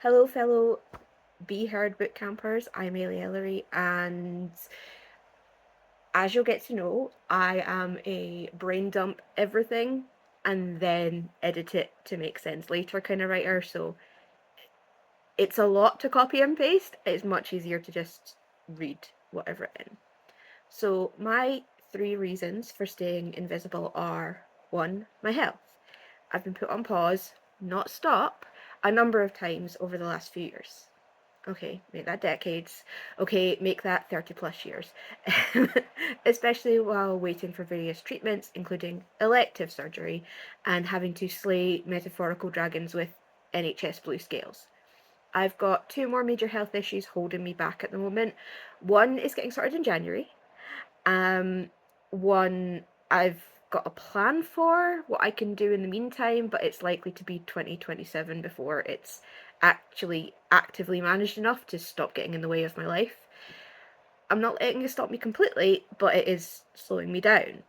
Hello, fellow Be Heard bootcampers. I'm Eilidh, and as you'll get to know, I am a brain dump everything and then edit it to make sense later kind of writer. So it's a lot to copy and paste. It's much easier to just read whatever in. So my 3 reasons for staying invisible are: 1, my health. I've been put on pause, not stop, a number of times over the last few years. Okay, make that decades. Okay, make that 30 plus years. Especially while waiting for various treatments, including elective surgery, and having to slay metaphorical dragons with NHS blue scales. I've got 2 more major health issues holding me back at the moment. One is getting started in January. One I've got a plan for what I can do in the meantime, but it's likely to be 2027 before it's actually actively managed enough to stop getting in the way of my life. I'm not letting it stop me completely, but it is slowing me down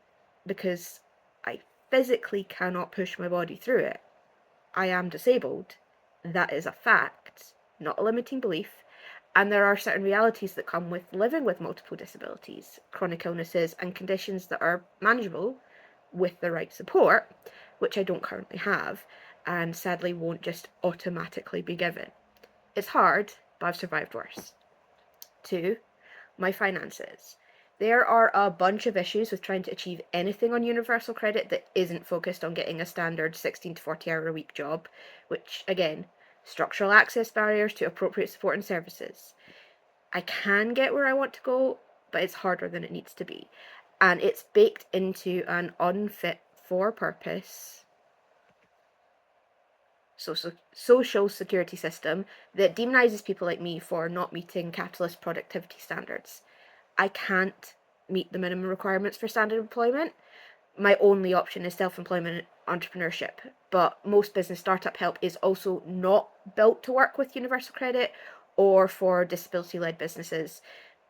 because I physically cannot push my body through it. I am disabled. That is a fact, not a limiting belief. And there are certain realities that come with living with multiple disabilities, chronic illnesses, and conditions that are manageable with the right support, which I don't currently have, and sadly won't just automatically be given. It's hard, but I've survived worse. 2, my finances. There are a bunch of issues with trying to achieve anything on universal credit that isn't focused on getting a standard 16 to 40 hour a week job, which, again, structural access barriers to appropriate support and services. I can get where I want to go, but it's harder than it needs to be. And it's baked into an unfit for purpose social security system that demonizes people like me for not meeting capitalist productivity standards. I can't meet the minimum requirements for standard employment. My only option is self-employment entrepreneurship, but most business startup help is also not built to work with universal credit or for disability-led businesses.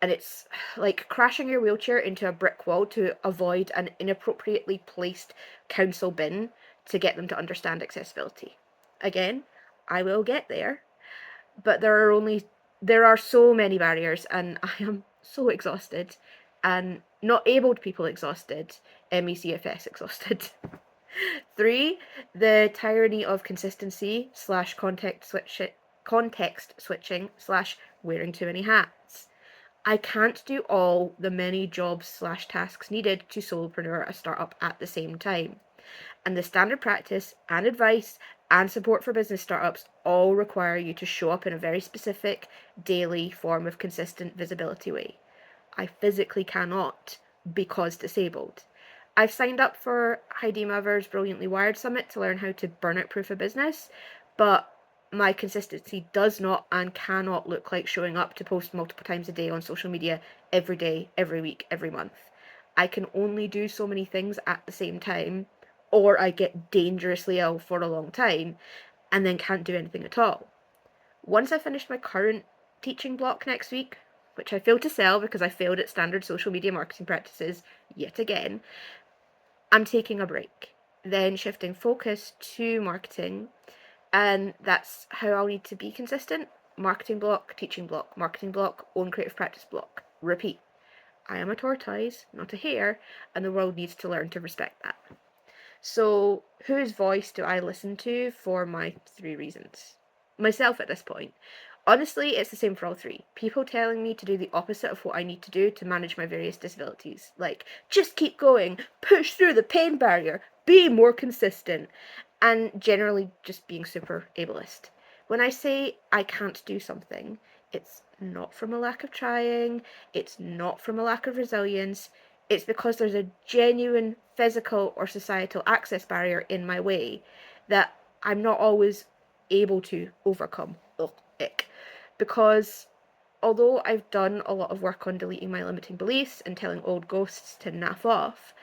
And it's like crashing your wheelchair into a brick wall to avoid an inappropriately placed council bin to get them to understand accessibility. Again, I will get there, but there are so many barriers, and I am so exhausted, and not abled people exhausted, MECFS exhausted. 3, the tyranny of consistency slash context switching slash wearing too many hats. I can't do all the many jobs slash tasks needed to solopreneur a startup at the same time. And the standard practice and advice and support for business startups all require you to show up in a very specific, daily form of consistent visibility way. I physically cannot because disabled. I've signed up for Heidi Maver's Brilliantly Wired Summit to learn how to burnout proof a business, but my consistency does not and cannot look like showing up to post multiple times a day on social media every day, every week, every month. I can only do so many things at the same time, or I get dangerously ill for a long time and then can't do anything at all. Once I finish my current teaching block next week, which I failed to sell because I failed at standard social media marketing practices yet again, I'm taking a break, then shifting focus to marketing, and that's how I'll need to be consistent. Marketing block, teaching block, marketing block, own creative practice block. Repeat. I am a tortoise, not a hare, and the world needs to learn to respect that. So, whose voice do I listen to for my 3 reasons? Myself at this point. Honestly, it's the same for all 3. People telling me to do the opposite of what I need to do to manage my various disabilities. Like, just keep going, push through the pain barrier, be more consistent, and generally just being super ableist. When I say I can't do something, it's not from a lack of trying, it's not from a lack of resilience, it's because there's a genuine physical or societal access barrier in my way that I'm not always able to overcome. Ugh, ick. Because although I've done a lot of work on deleting my limiting beliefs and telling old ghosts to naff off,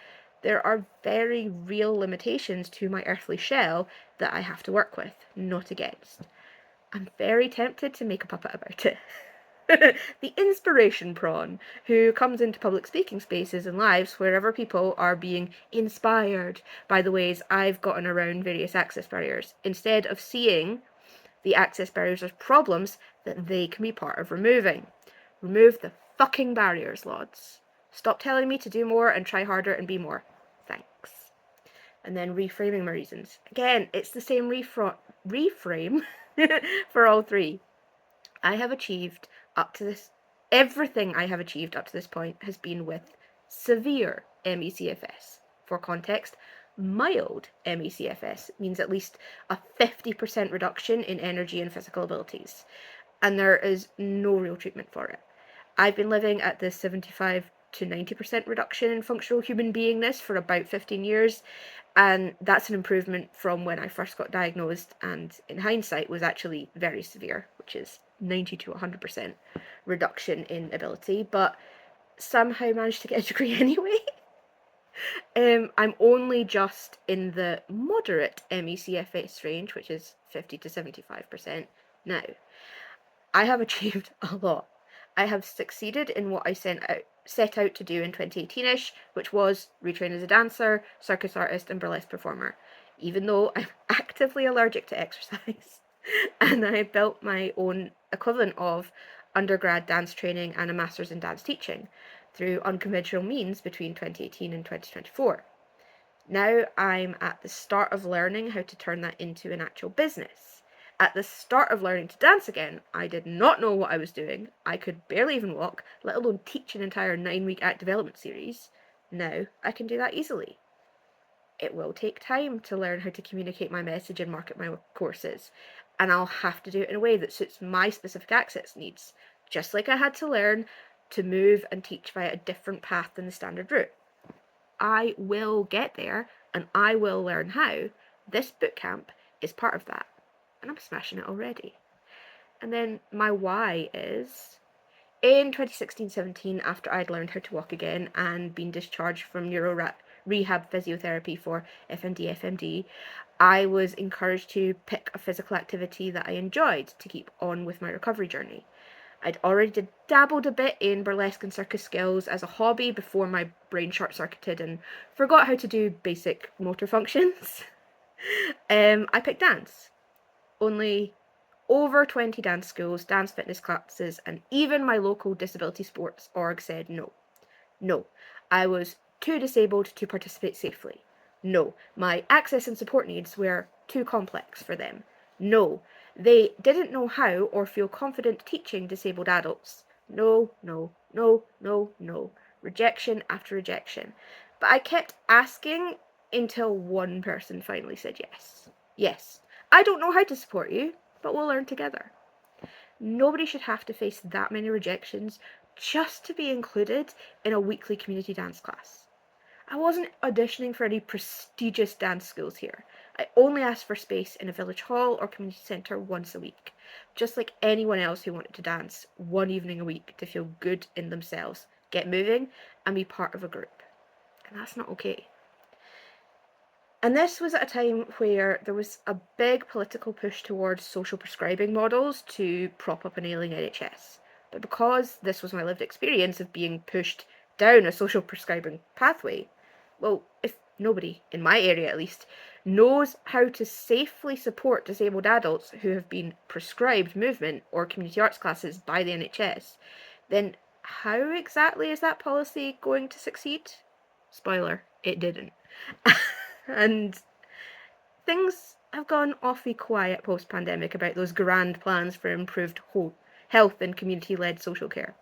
there are very real limitations to my earthly shell that I have to work with, not against. I'm very tempted to make a puppet about it. The inspiration prawn, who comes into public speaking spaces and lives wherever people are being inspired by the ways I've gotten around various access barriers, instead of seeing the access barriers as problems that they can be part of removing. Remove the fucking barriers, lads. Stop telling me to do more and try harder and be more. Thanks. And then reframing my reasons. Again, it's the same reframe for all three. I have achieved up to this, everything I have achieved up to this point has been with severe MECFS. For context, mild MECFS means at least a 50% reduction in energy and physical abilities, and there is no real treatment for it. I've been living at the 75 to 90% reduction in functional human beingness for about 15 years, and that's an improvement from when I first got diagnosed, and in hindsight was actually very severe, which is 90 to 100% reduction in ability, but somehow managed to get a degree anyway. I'm only just in the moderate MECFS range, which is 50 to 75% now. I have achieved a lot. I have succeeded in what I set out to do in 2018-ish, which was retrain as a dancer, circus artist, and burlesque performer, even though I'm actively allergic to exercise. And I built my own equivalent of undergrad dance training and a master's in dance teaching through unconventional means between 2018 and 2024. Now I'm at the start of learning how to turn that into an actual business. At the start of learning to dance again, I did not know what I was doing. I could barely even walk, let alone teach an entire 9-week act development series. Now I can do that easily. It will take time to learn how to communicate my message and market my courses, and I'll have to do it in a way that suits my specific access needs, just like I had to learn to move and teach via a different path than the standard route. I will get there, and I will learn how. This bootcamp is part of that, and I'm smashing it already. And then my why is, in 2016-17, after I'd learned how to walk again and been discharged from rehab physiotherapy for FMD, I was encouraged to pick a physical activity that I enjoyed to keep on with my recovery journey. I'd already dabbled a bit in burlesque and circus skills as a hobby before my brain short-circuited and forgot how to do basic motor functions. I picked dance. Only over 20 dance schools, dance fitness classes, and even my local disability sports org said no. No, I was too disabled to participate safely. No, my access and support needs were too complex for them. No, they didn't know how or feel confident teaching disabled adults. No, no, no, no, no. Rejection after rejection. But I kept asking until one person finally said yes. Yes, I don't know how to support you, but we'll learn together. Nobody should have to face that many rejections just to be included in a weekly community dance class. I wasn't auditioning for any prestigious dance schools here. I only asked for space in a village hall or community centre once a week, just like anyone else who wanted to dance one evening a week to feel good in themselves, get moving, and be part of a group. And that's not okay. And this was at a time where there was a big political push towards social prescribing models to prop up an ailing NHS. But because this was my lived experience of being pushed down a social prescribing pathway, well, if nobody, in my area at least, knows how to safely support disabled adults who have been prescribed movement or community arts classes by the NHS, then how exactly is that policy going to succeed? Spoiler, it didn't. And things have gone awfully quiet post-pandemic about those grand plans for improved health and community-led social care.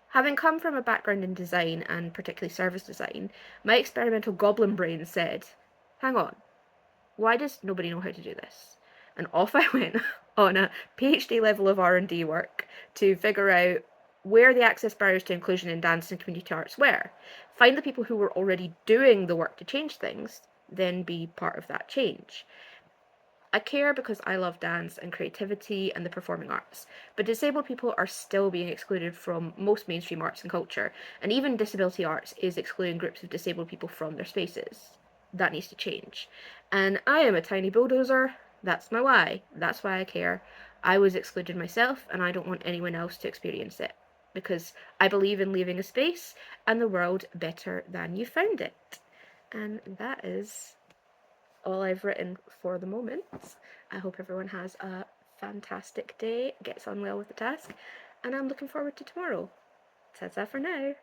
Having come from a background in design, and particularly service design, my experimental goblin brain said, hang on, why does nobody know how to do this? And off I went on a PhD level of R&D work to figure out where the access barriers to inclusion in dance and community arts were, find the people who were already doing the work to change things, then be part of that change. I care because I love dance and creativity and the performing arts, but disabled people are still being excluded from most mainstream arts and culture, and even disability arts is excluding groups of disabled people from their spaces. That needs to change. And I am a tiny bulldozer. That's my why. That's why I care. I was excluded myself, and I don't want anyone else to experience it, because I believe in leaving a space and the world better than you found it. And that is all I've written for the moment. I hope everyone has a fantastic day, gets on well with the task, and I'm looking forward to tomorrow. Ta-ta for now.